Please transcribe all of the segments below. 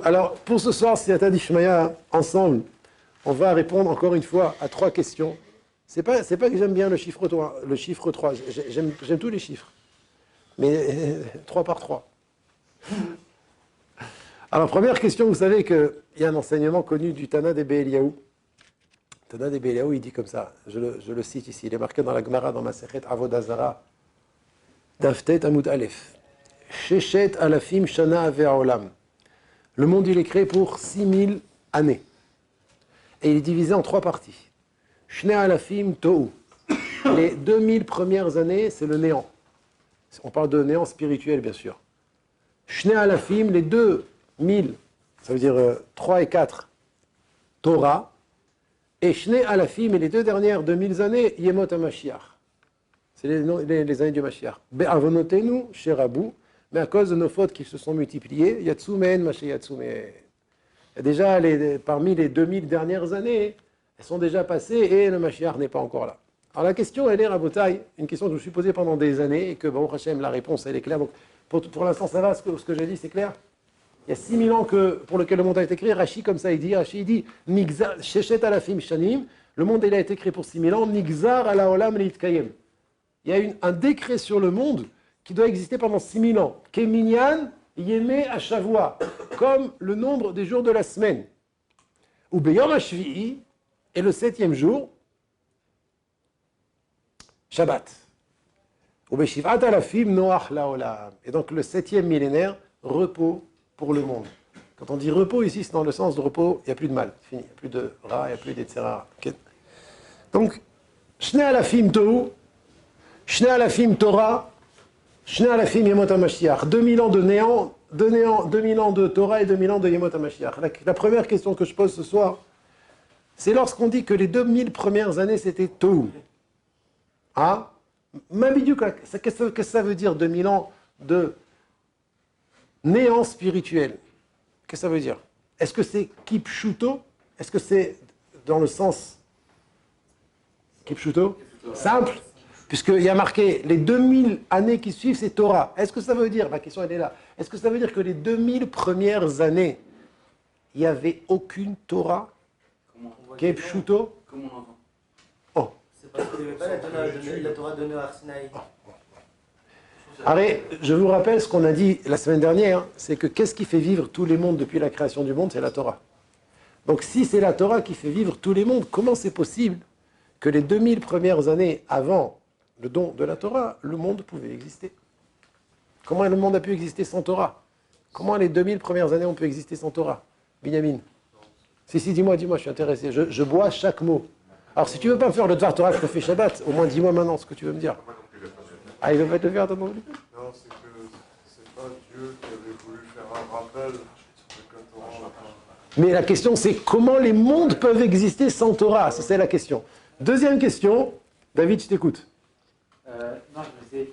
Alors, pour ce soir, si Ata Dishmaya, ensemble, on va répondre encore une fois à 3 questions. C'est pas que j'aime bien le chiffre 3. J'aime tous les chiffres. Mais 3 par 3. Alors, première question, vous savez qu'il y a un enseignement connu du Tana des Be'eliaou. Tana des Be'eliaou, il dit comme ça, je le cite ici, il est marqué dans la Gemara, dans Masechet Avodah Zara, Daftet Amud Aleph, Sheshet Alafim Shana Ve'olam. Le monde, il est créé pour 6000 années. Et il est divisé en 3 parties. Shne Alafim Tohu. Les 2000 premières années, c'est le néant. On parle de néant spirituel, bien sûr. Shne Alafim, les 2000, ça veut dire 3 et 4, Torah. Et Shne Alafim, et les 2 dernières 2000 années, Yemot HaMashiach. C'est les années du Mashiach. Be'avonotenu Sherabu. Mais à cause de nos fautes qui se sont multipliées, Yatsu Mehen Mashe Yatsu Mehen. Déjà, parmi les 2000 dernières années, elles sont déjà passées et le Mashiach n'est pas encore là. Alors la question, elle est, Rabotai, une question que je me suis posée pendant des années et que, Baruch Hashem, la réponse, elle est claire. Donc, pour l'instant, ça va, ce que j'ai dit, c'est clair. Il y a 6000 ans pour lequel le monde a été créé. Rashi, comme ça, il dit, Sheshet Alafim Shanim, le monde, il a été créé pour 6000 ans, Nigzar ala olam leitkayem. Il y a un décret sur le monde qui doit exister pendant 6000 ans. Keminyan Yeme Ashavua, comme le nombre des jours de la semaine. Ou Beyom Hashvi'i, et le 7e jour, Shabbat. Ou Beshivat Alafim Noach Laolam. Et donc le 7e millénaire, repos pour le monde. Quand on dit repos ici, c'est dans le sens de repos, il n'y a plus de mal, c'est fini, il n'y a plus de ra, il n'y a plus d'etzera. Okay. Donc, Shne Alafim Tohu, Shne Alafim Torah, Shne Alafim Yemot HaMashiach. 2000 ans de néant, 2000 ans de Torah et 2000 ans de Yemot HaMashiach. La première question que je pose ce soir, c'est lorsqu'on dit que les 2000 premières années, c'était Tohu. Ah, Mabidou, qu'est-ce que ça veut dire 2000 ans de néant spirituel? Qu'est-ce que ça veut dire? Est-ce que c'est Kipshuto? Est-ce que c'est dans le sens Kipshuto? Simple? Puisqu'il y a marqué les 2000 années qui suivent, c'est Torah. Est-ce que ça veut dire, ma question elle est là, est-ce que ça veut dire que les 2000 premières années, il n'y avait aucune Torah? Kipshuto? Comment on entend? Oh. C'est parce qu'il n'y avait pas la Torah donnée à Arsinaï. Allez, je vous rappelle ce qu'on a dit la semaine dernière, hein, c'est que qu'est-ce qui fait vivre tous les mondes depuis la création du monde? C'est la Torah. Donc si c'est la Torah qui fait vivre tous les mondes, comment c'est possible que les 2000 premières années avant le don de la Torah, le monde pouvait exister? Comment le monde a pu exister sans Torah? Comment les 2000 premières années ont pu exister sans Torah? Binyamin? Si, dis-moi, je suis intéressé. Je bois chaque mot. Alors si tu ne veux pas me faire le Dvar Torah que je te fais Shabbat, au moins dis-moi maintenant ce que tu veux me dire. Ah, il ne veut pas te le faire, attends. Non, c'est que c'est pas Dieu qui avait voulu faire un rappel. Mais la question, c'est comment les mondes peuvent exister sans Torah? Ça, c'est la question. Deuxième question. David, je t'écoute. Non, je me disais,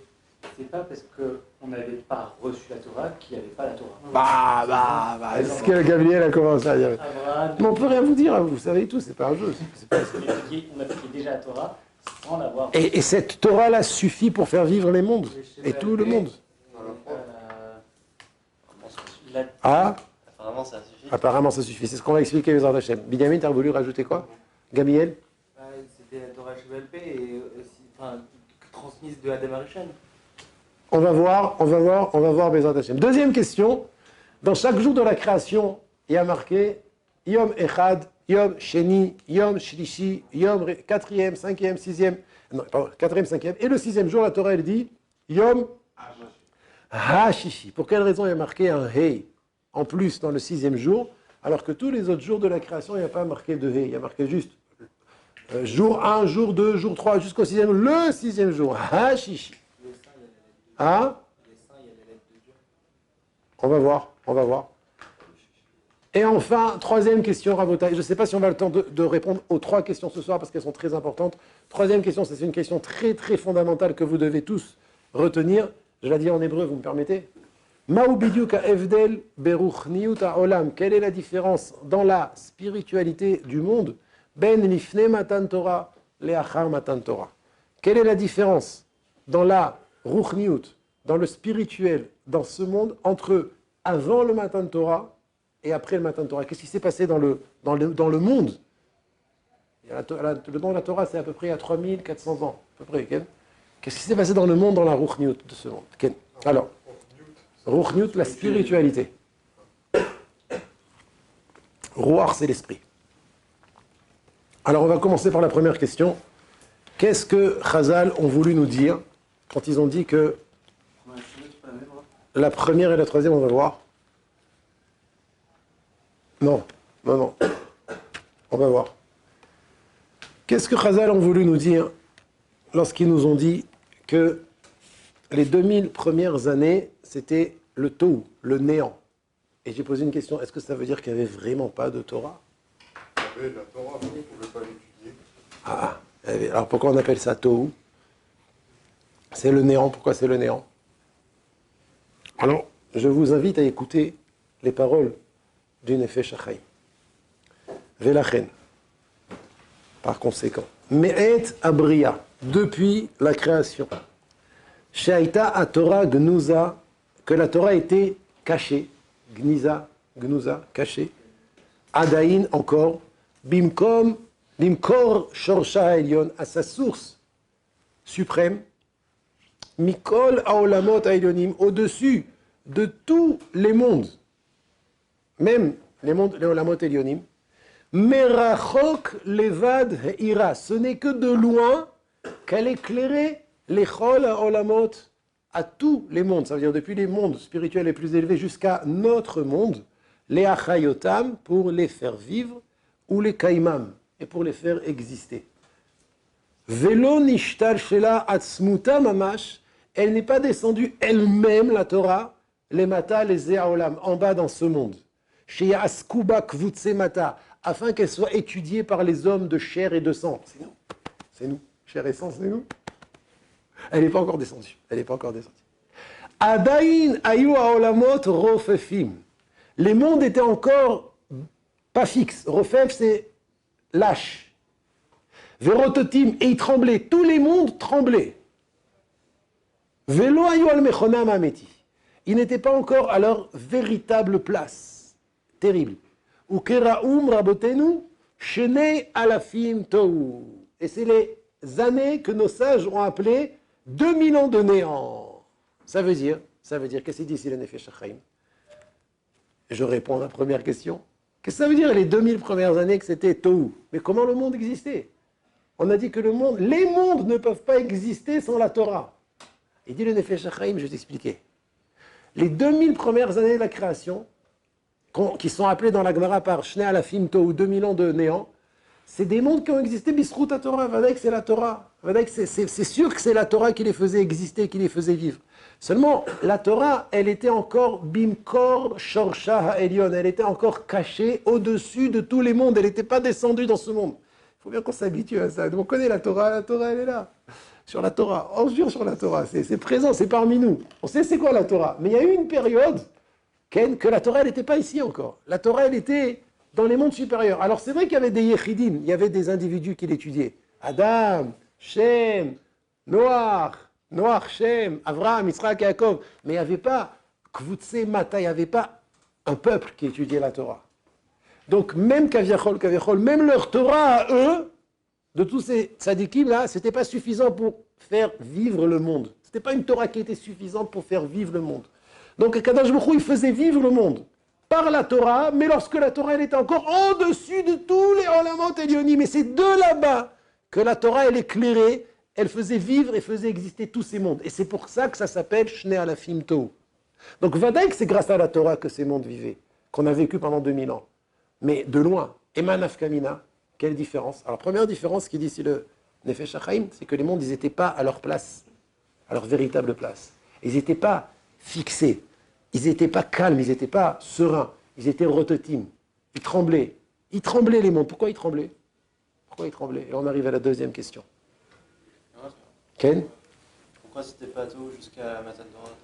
c'est pas parce qu'on n'avait pas reçu la Torah qu'il n'y avait pas la Torah. Bah, est-ce que Gabriel a commencé à dire? Mais on peut rien vous dire, vous savez tout, c'est pas un jeu. On appliquait déjà la Torah sans l'avoir. Et cette Torah-là suffit pour faire vivre les mondes, et tout le monde. Ah, Apparemment, ça suffit. apparemment ça suffit, c'est ce qu'on va expliquer les ordres d'Hachem. Binyamin, tu as voulu rajouter quoi? Gabriel? C'était la Torah HVLP et transmise de Adam Arishon. On va voir Bezrat Hashem. Deuxième question. Dans chaque jour de la création, il y a marqué Yom Echad, Yom Sheni, Yom Shlishi, Yom 4e, 5e, 6e, non, pardon, 4e, 5e. Et le 6e jour, la Torah, elle dit Yom HaShishi. Pour quelle raison il y a marqué un Hey en plus dans le 6e jour, alors que tous les autres jours de la création, il n'y a pas marqué de Hey, il y a marqué juste jour 1, jour 2, jour 3, jusqu'au 6e, le 6e jour, HaShishi. Hein? On va voir. Et enfin, troisième question, Rabotai. Je ne sais pas si on va le temps de répondre aux 3 questions ce soir parce qu'elles sont très importantes. Troisième question, c'est une question très très fondamentale que vous devez tous retenir. Je la dis en hébreu, vous me permettez? Ma'u bidyuk ha'evdel beruchniut ha'olam. Quelle est la différence dans la spiritualité du monde? Ben lifne matan Torah le'achar matan Torah. Quelle est la différence dans la ruchniut, dans le spirituel, dans ce monde, entre avant le matan Torah et après le Matan Torah? Qu'est-ce qui s'est passé dans le monde? Le nom de la Torah, c'est à peu près à 3400 ans, à peu près. Okay? Qu'est-ce qui s'est passé dans le monde, dans la Ruchniut de ce monde? Okay? Alors, Ruchniut, la spiritualité. Ruach, c'est l'esprit. Alors, on va commencer par la première question. Qu'est-ce que Chazal ont voulu nous dire quand ils ont dit que la première et la troisième, on va voir? Non. On va voir. Qu'est-ce que Chazal ont voulu nous dire lorsqu'ils nous ont dit que les 2000 premières années, c'était le Tohu, le néant? Et j'ai posé une question, est-ce que ça veut dire qu'il n'y avait vraiment pas de Torah? Il y avait la Torah, mais on ne pouvait pas l'étudier. Ah, alors pourquoi on appelle ça Tohu? C'est le néant, pourquoi c'est le néant? Alors, je vous invite à écouter les paroles du Nefesh HaChaim. Velachen. Par conséquent, Me'et Abriya, depuis la création, She'aita à Torah Gnuza, que la Torah était cachée, Gniza, cachée, Adaïn encore, Bimkor Shorsha Elyon, à sa source suprême, Mikol Aolamot Elyonim, au-dessus de tous les mondes, même les mondes, les Olamot Elyonim, Merachok levad ira. Ce n'est que de loin qu'elle éclairait les chol olamot à tous les mondes. Ça veut dire depuis les mondes spirituels les plus élevés jusqu'à notre monde, les achayotam pour les faire vivre, ou les kaimam et pour les faire exister. Velo nishtal shela atzmuta mamash. Elle n'est pas descendue elle-même, la Torah, les mata, les zéaolam, en bas dans ce monde. Chez askuba kvutse mata, afin qu'elle soit étudiée par les hommes de chair et de sang. C'est nous, chair et sang, c'est nous. Elle n'est pas encore descendue, Adaïn ayu haolamot rofefim. Les mondes étaient encore pas fixes. Rofef, c'est lâche. Verototim, et ils tremblaient. Tous les mondes tremblaient. Velo ayu al mechonam ameti. Ils n'étaient pas encore à leur véritable place. Terrible. Ukeraum rabotenu, shenei alafim tohu. Et c'est les années que nos sages ont appelées 2000 ans de néant. Ça veut dire, qu'est-ce qu'il dit ici le Nefesh HaChaim? Je réponds à la première question. Qu'est-ce que ça veut dire les 2000 premières années que c'était tohu? Mais comment le monde existait? On a dit que les mondes ne peuvent pas exister sans la Torah. Il dit le Nefesh HaChaim, je vais t'expliquer. Les 2000 premières années de la création, qui sont appelés dans la Gemara par Shnei Alafim Tohu, 2000 ans de néant, c'est des mondes qui ont existé, Bisrout à Torah, Vadaïk c'est la Torah. Vadaïk c'est sûr que c'est la Torah qui les faisait exister, qui les faisait vivre. Seulement, la Torah, elle était encore Bimkor Shorsha Ha'elyon, elle était encore cachée au-dessus de tous les mondes, elle n'était pas descendue dans ce monde. Il faut bien qu'on s'habitue à ça. On connaît la Torah elle est là. Sur la Torah, on jure sur la Torah, c'est présent, c'est parmi nous. On sait c'est quoi la Torah, mais il y a eu une période que la Torah, elle n'était pas ici encore. La Torah, elle était dans les mondes supérieurs. Alors, c'est vrai qu'il y avait des Yechidim, il y avait des individus qui l'étudiaient. Adam, Shem, Noach, Shem, Avraham, Yitzhak, Yaakov. Mais il n'y avait pas Kvutse Mata, il n'y avait pas un peuple qui étudiait la Torah. Donc, même Kaviachol, même leur Torah à eux, de tous ces tzadikim-là, ce n'était pas suffisant pour faire vivre le monde. Ce n'était pas une Torah qui était suffisante pour faire vivre le monde. Donc, Kadosh Baruch Hu, il faisait vivre le monde par la Torah, mais lorsque la Torah, elle était encore au-dessus de tous les Olamot Elyonim. Et c'est de là-bas que la Torah, elle éclairait, elle faisait vivre et faisait exister tous ces mondes. Et c'est pour ça que ça s'appelle Shnei Alafim Tohu. Donc, Vadaïk, c'est grâce à la Torah que ces mondes vivaient, qu'on a vécu pendant 2000 ans. Mais de loin, Eman Afkamina, quelle différence? Alors, première différence qu'il dit ici le Nefesh HaChaim, c'est que les mondes, ils n'étaient pas à leur place, à leur véritable place. Ils n'étaient pas fixés. Ils n'étaient pas calmes, ils n'étaient pas sereins, ils étaient rototim, ils tremblaient. Ils tremblaient les mondes. Pourquoi ils tremblaient? Et on arrive à la deuxième question. Ken? Pourquoi c'était pas tôt jusqu'à Matan Torah?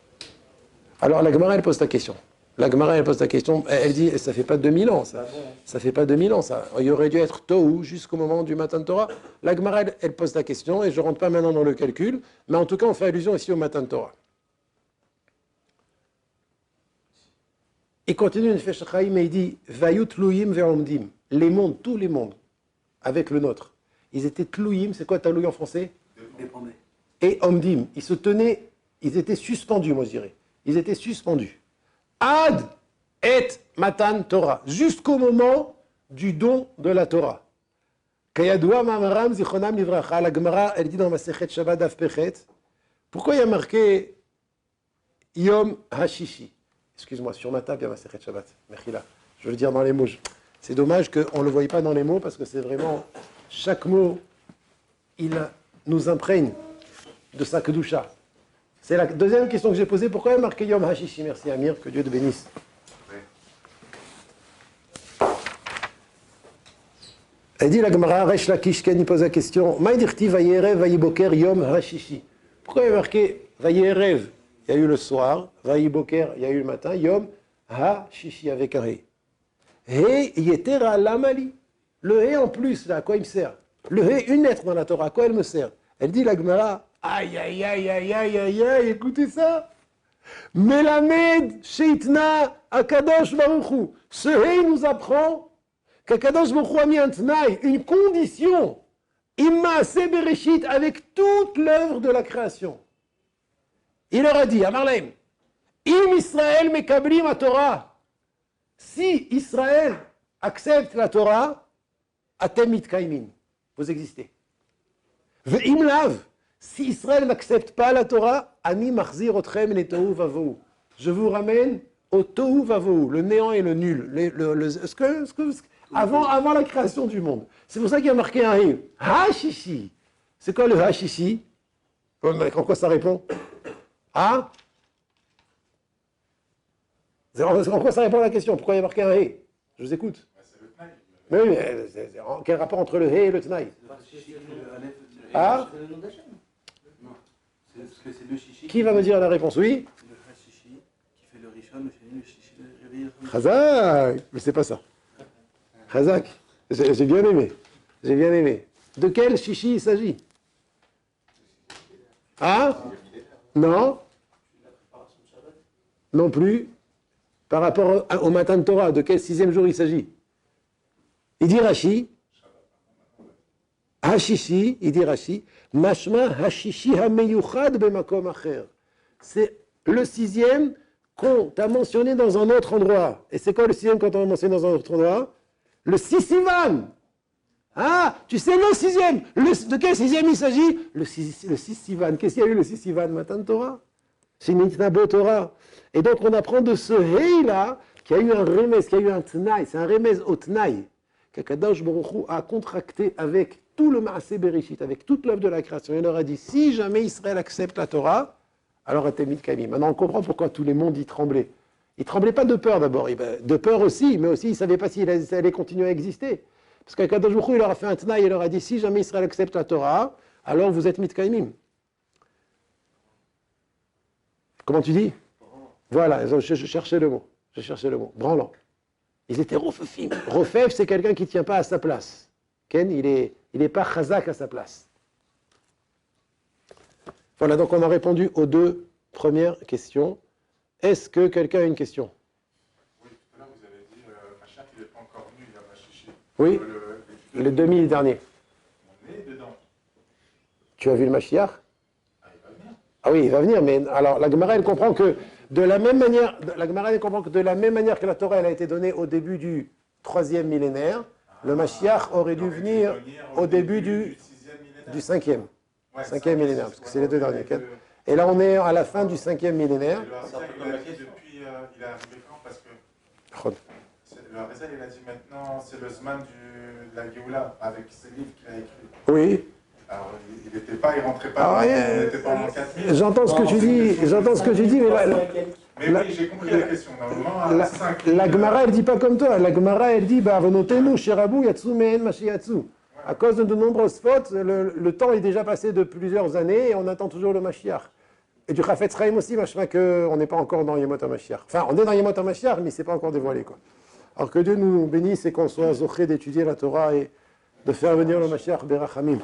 Alors la Gemara, elle pose ta question. Elle dit, ça fait pas 2000 ans, ça. Ça fait pas 2000 ans, ça. Il aurait dû être Tohu jusqu'au moment du Matan Torah. La Gemara, elle pose ta question, et je ne rentre pas maintenant dans le calcul, mais en tout cas, on fait allusion ici au Matan Torah. Il continue une Nefesh Chaim et il dit Vayut Tlouyim ve'omdim. Les mondes, tous les mondes, avec le nôtre. Ils étaient Tlouyim, c'est quoi Taloui en français? Dépendait. Et Omdim. Ils se tenaient, ils étaient suspendus, moi je dirais. Ils étaient suspendus. Ad et Matan Torah. Jusqu'au moment du don de la Torah. Kayadoua Mamaram Zichonam Livracha. La Gemara, elle dit dans Masechet Shabbat Daf Pechet. Pourquoi il y a marqué Yom Hashishi? Excuse-moi, sur ma table, il y a Masechet Shabbat. Mechila. Je veux le dire dans les mots. C'est dommage qu'on ne le voie pas dans les mots parce que c'est vraiment. Chaque mot, il nous imprègne de sa kedusha. C'est la deuxième question que j'ai posée. Pourquoi il y a marqué Yom Hashishi? Merci Amir, que Dieu te bénisse. Elle dit la Gemara, Resh Lakish, Ken, il pose la question. Maïdirti vayerev vayiboker Yom Hashishi. Pourquoi il y a marqué vayerev? Il y a eu le soir, vayiboker, il y a eu le matin, Yom Hashishi avec un he. He yetera lamali. Le he en plus, là, à quoi il me sert? Le he, une lettre dans la Torah, à quoi elle me sert? Elle dit la Gemara, aïe, aïe, aïe, aïe, aïe, aïe, aïe, écoutez ça. Melamed sheitna akadosh baruch hu. Ce he nous apprend qu'Akadosh baruch hu a mis un tnaï, une condition, immaaseh bereshit, avec toute l'œuvre de la création. Il leur a dit, à Marlem, Im Israël mekablim à Torah. Si Israël accepte la Torah, atem mitkaimin, vous existez. Ve'im lav, si Israël n'accepte pas la Torah, ani machzir otchem le tohu vavohu. Je vous ramène au tohu vavohu, le néant et le nul. Avant la création du monde. C'est pour ça qu'il y a marqué un he. Hashishi. C'est quoi le hashishi? En quoi ça répond? Ah? En quoi ça répond à la question? Pourquoi il y a marqué un he? Je vous écoute. Mais oui, quel rapport entre le he et le tnaï? Ah? C'est le nom d'Hachem. Non. C'est parce que c'est le chichi. Qui va me dire la réponse? Oui? Le chichi qui fait le rishon, le sheni, le chichi, le réveil. Chazak! Mais c'est pas ça. Chazak. J'ai bien aimé. J'ai bien aimé. De quel chichi il s'agit? Ah? Non? Non plus. Par rapport au matin de Torah, de quel 6e jour il s'agit? Il dit Rashi. Hashishi, il dit Rashi. Mashma hashishi hameyuchad bemakom acher. C'est le 6e qu'on t'a mentionné dans un autre endroit. Et c'est quoi le 6e qu'on t'a mentionné dans un autre endroit? Le Sisivan. Ah, tu sais le 6e. De quel 6e il s'agit? Le Sisivan. Qu'est-ce qu'il y a eu le Sisivan? Matin de Torah. C'est Nitnabo Torah. Et donc on apprend de ce Hei-là qu'il y a eu un remez, qu'il y a eu un Tnaï. C'est un remez au Tnaï. Qu'Akadosh Baruch Hu a contracté avec tout le Maaseh Bereshit, avec toute l'œuvre de la création. Il leur a dit, si jamais Israël accepte la Torah, alors Atemit Kamim. Maintenant on comprend pourquoi tous les mondes y tremblaient. Ils ne tremblaient pas de peur d'abord. De peur aussi, mais aussi ils ne savaient pas s'il allait continuer à exister. Parce qu'Akadosh Baruch Hu, il leur a fait un Tnaï, il leur a dit, si jamais Israël accepte la Torah, alors vous êtes Mitkaimim. Comment tu dis? Voilà, je cherchais le mot. Je cherchais le mot. Branlant. Ils étaient rofefim. Rofef, c'est quelqu'un qui ne tient pas à sa place. Ken, il est pas chazak à sa place. Voilà, donc on a répondu aux deux premières questions. Est-ce que quelqu'un a une question? Oui, tout à l'heure vous avez dit Mashiach il n'est pas encore venu, il y a Mashiach. Oui, le demi dernier. On est dedans. Tu as vu le Mashiach? Ah, il va venir. Ah oui, il va venir, mais alors la Gemara, elle comprend que de la même manière, que la Torah elle a été donnée au début du 3e millénaire, le Mashiach aurait dû venir au début du 5e. Ouais, 5e millénaire, parce que c'est les deux derniers. Et là, on est à la fin du 5e millénaire. Le Harizal, il a dit depuis, il est arrivé quand? Parce que le Harizal, il a dit maintenant, c'est le Zman de la Géoula, avec ses livres qu'il a écrits. Oui. Alors, il n'était pas, il rentrait pas, il n'était pas en 4000. J'entends ce que tu dis, mais Mais oui, j'ai compris la question. Normalement, à 5 la Gemara, elle dit pas comme toi. La Gemara, elle dit, Avonotenu, Shirabu, Yatsu, Mehen, Mashiatsu. À cause de nombreuses fautes, le temps est déjà passé de plusieurs années et on attend toujours le Mashiach. Et du Chafetz Chaim aussi, machma que on n'est pas encore dans Yemot HaMashiach. Enfin, on est dans Yemot HaMashiach, mais c'est pas encore dévoilé, quoi. Alors que Dieu nous bénisse et qu'on soit zoché d'étudier la Torah et de faire venir le Mashiach Berachamim.